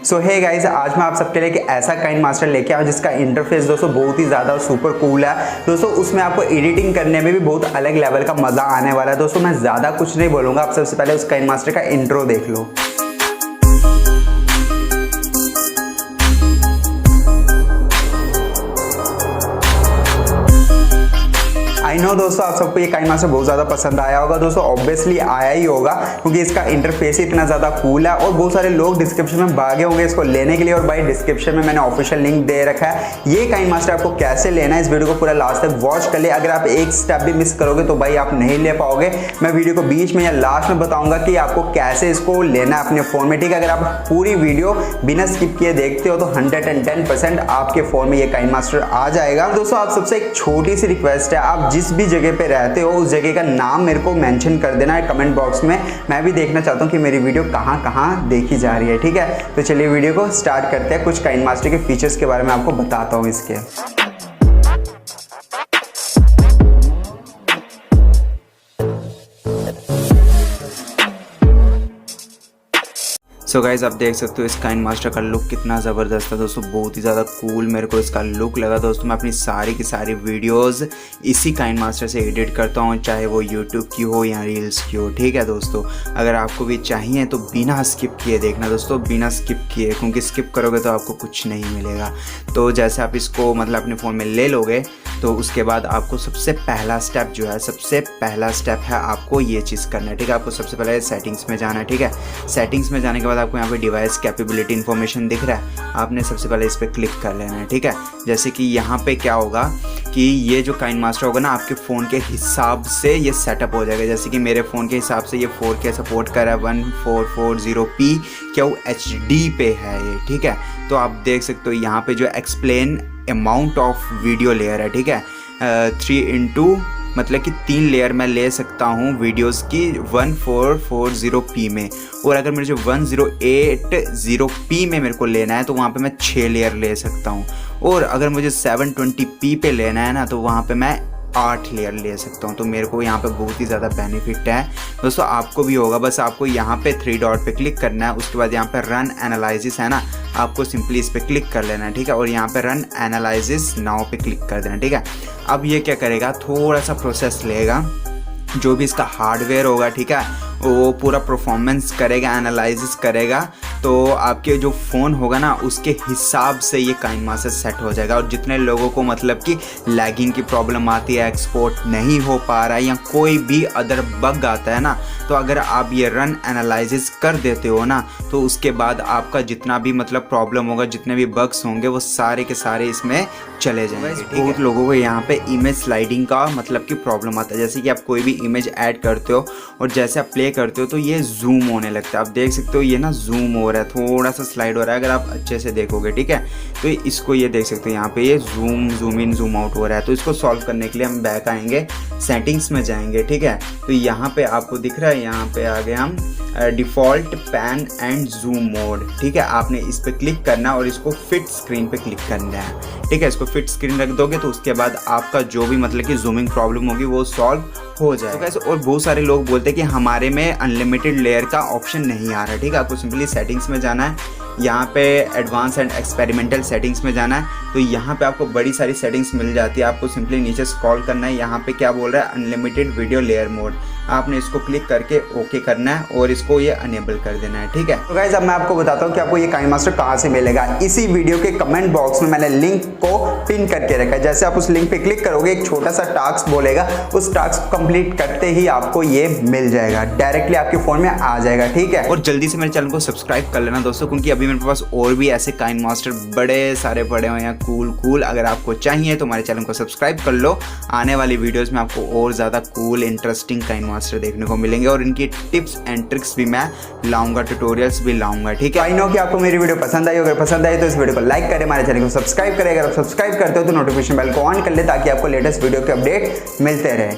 सो hey guys, आज मैं आप सबके लिए एक ऐसा काइनमास्टर लेके आया जिसका इंटरफेस दोस्तों बहुत ही ज़्यादा सुपर कूल है। दोस्तों उसमें आपको एडिटिंग करने में भी बहुत अलग लेवल का मज़ा आने वाला है। दोस्तों मैं ज़्यादा कुछ नहीं बोलूँगा, आप सबसे पहले उस काइनमास्टर का इंट्रो देख लो। आई नो दोस्तों, आप सबको ये काइनमास्टर बहुत ज़्यादा पसंद आया होगा। दोस्तों ऑब्वियसली आया ही होगा क्योंकि इसका इंटरफेस ही इतना ज़्यादा कूल है और बहुत सारे लोग डिस्क्रिप्शन में भागे होंगे इसको लेने के लिए। और भाई डिस्क्रिप्शन में मैंने ऑफिशियल लिंक दे रखा है। ये काइनमास्टर आपको कैसे लेना है, इस वीडियो को पूरा लास्ट तक वॉच कर ले। अगर आप एक स्टेप भी मिस करोगे तो भाई आप नहीं ले पाओगे। मैं वीडियो को बीच में या लास्ट में बताऊंगा कि आपको कैसे इसको लेना है अपने फ़ोन में, ठीक है। अगर आप पूरी वीडियो बिना स्किप किए देखते हो तो 110% आपके फ़ोन में ये काइनमास्टर आ जाएगा। दोस्तों आप सबसे एक छोटी सी रिक्वेस्ट है, आप जिस भी जगह पे रहते हो उस जगह का नाम मेरे को मेंशन कर देना है कमेंट बॉक्स में। मैं भी देखना चाहता हूँ कि मेरी वीडियो कहाँ कहाँ देखी जा रही है, ठीक है। तो चलिए वीडियो को स्टार्ट करते हैं। कुछ काइनमास्टर के फीचर्स के बारे में आपको बताता हूँ इसके। सो गाइज आप देख सकते हो इस काइनमास्टर का लुक कितना ज़बरदस्त है दोस्तों, बहुत ही ज़्यादा कूल मेरे को इसका लुक लगा। दोस्तों मैं अपनी सारी की सारी वीडियोस इसी काइनमास्टर से एडिट करता हूँ, चाहे वो यूट्यूब की हो या रील्स की हो, ठीक है दोस्तों। अगर आपको भी चाहिए तो बिना स्किप किए देखना दोस्तों, बिना स्किप किए, क्योंकि स्किप करोगे तो आपको कुछ नहीं मिलेगा। तो जैसे आप इसको मतलब अपने फ़ोन में ले लोगे तो उसके बाद आपको सबसे पहला स्टेप जो है, सबसे पहला स्टेप है आपको ये चीज़ करना है, ठीक है। आपको सबसे पहले सेटिंग्स में जाना है, ठीक है। सेटिंग्स में जाने के बाद आपको यहाँ पे डिवाइस कैपेबिलिटी इन्फॉर्मेशन दिख रहा है, आपने सबसे पहले इस पर क्लिक कर लेना है, ठीक है। जैसे कि यहाँ पे क्या होगा कि ये जो काइनमास्टर होगा ना आपके फ़ोन के हिसाब से ये सेटअप हो जाएगा। जैसे कि मेरे फ़ोन के हिसाब से ये 4K सपोर्ट कर रहा है, 1440p, क्या वो HD पे है ये, ठीक है। तो आप देख सकते हो यहाँ पे जो explain amount of video layer है, ठीक है। 3 मतलब कि 3 लेयर मैं ले सकता हूँ वीडियोस की 1440p में। और अगर मुझे 1080p में मेरे को लेना है तो वहाँ पे मैं 6 लेयर ले सकता हूँ। और अगर मुझे 720p पे लेना है ना तो वहाँ पे मैं 8 लेयर ले सकता हूँ। तो मेरे को यहाँ पे बहुत ही ज़्यादा बेनिफिट है दोस्तों, आपको भी होगा। बस आपको यहाँ पे 3 डॉट पे क्लिक करना है, उसके बाद यहाँ पे रन एनालिसिस है ना, आपको सिंपली इस पे क्लिक कर लेना है, ठीक है। और यहाँ पे रन एनालिसिस नाउ पे क्लिक कर देना, ठीक है। अब ये क्या करेगा, थोड़ा सा प्रोसेस लेगा, जो भी इसका हार्डवेयर होगा, ठीक है, वो पूरा परफॉर्मेंस करेगा, एनालिसिस करेगा। तो आपके जो फ़ोन होगा ना उसके हिसाब से ये काइनमास्टर सेट हो जाएगा। और जितने लोगों को मतलब कि लैगिंग की प्रॉब्लम आती है, एक्सपोर्ट नहीं हो पा रहा है या कोई भी अदर बग आता है ना, तो अगर आप ये रन एनालिसिस कर देते हो ना तो उसके बाद आपका जितना भी मतलब प्रॉब्लम होगा, जितने भी बग्स होंगे वो सारे के सारे इसमें चले जाएंगे। बहुत लोगों को यहाँ पे इमेज स्लाइडिंग का मतलब कि प्रॉब्लम आता है। जैसे कि आप कोई भी इमेज ऐड करते हो और जैसे आप प्ले करते हो तो ये जूम होने लगता है। आप देख सकते हो ये ना जूम हो रहा है, थोड़ा सा स्लाइड हो रहा है। अगर आप अच्छे से देखोगे, ठीक है, तो इसको ये देख सकते हो यहाँ पे ये जूम इन जूम आउट हो रहा है। तो इसको सॉल्व करने के लिए हम बैक आएंगे, सेटिंग्स में जाएंगे, ठीक है। तो यहाँ पे आपको दिख रहा है, यहाँ पे आ गए हम default pan and zoom mode, ठीक है। आपने इस पर क्लिक करना और इसको फिट स्क्रीन पे क्लिक करना है, ठीक है। इसको फिट स्क्रीन रख दोगे तो उसके बाद आपका जो भी मतलब कि जूमिंग प्रॉब्लम होगी वो सॉल्व हो जाएगा। तो और बहुत सारे लोग बोलते हैं कि हमारे में अनलिमिटेड लेयर का ऑप्शन नहीं आ रहा है, ठीक है। आपको सिंपली सेटिंग्स में जाना है, यहाँ पे एडवांस एंड एक्सपेरिमेंटल सेटिंग्स में जाना है। तो यहाँ पे आपको बड़ी सारी सेटिंग्स मिल जाती है, आपको सिंपली नीचे स्क्रॉल करना है। यहाँ पे क्या बोल रहा है, अनलिमिटेड वीडियो लेयर मोड, आपने इसको क्लिक करके ओके करना है और इसको ये अनेबल कर देना है, ठीक है। तो गाइस अब मैं आपको बताता हूँ कि आपको ये काइनमास्टर कहाँ से मिलेगा। इसी वीडियो के कमेंट बॉक्स में मैंने लिंक को पिन करके रखा है। जैसे आप उस लिंक पे क्लिक करोगे एक छोटा सा टास्क बोलेगा, उस टास्क को कंप्लीट करते ही आपको ये मिल जाएगा, डायरेक्टली आपके फोन में आ जाएगा, ठीक है। और जल्दी से मेरे चैनल को सब्सक्राइब कर लेना दोस्तों, क्योंकि अभी मेरे पास और भी ऐसे काइनमास्टर बड़े सारे पड़े हुए हैं कूल। अगर आपको चाहिए तो हमारे चैनल को सब्सक्राइब कर लो। आने वाली वीडियोस में आपको और ज़्यादा कूल इंटरेस्टिंग काइनमास्टर देखने को मिलेंगे और इनकी टिप्स एंड ट्रिक्स भी मैं लाऊंगा, ट्यूटोरियल्स भी लाऊंगा, ठीक है। आई नो कि आपको मेरी वीडियो पसंद आई। अगर पसंद आई तो इस वीडियो को लाइक करें, हमारे चैनल को सब्सक्राइब करें। अगर आप सब्सक्राइब करते हो तो नोटिफिकेशन बेल को ऑन कर ले ताकि आपको लेटेस्ट वीडियो के अपडेट मिलते रहे।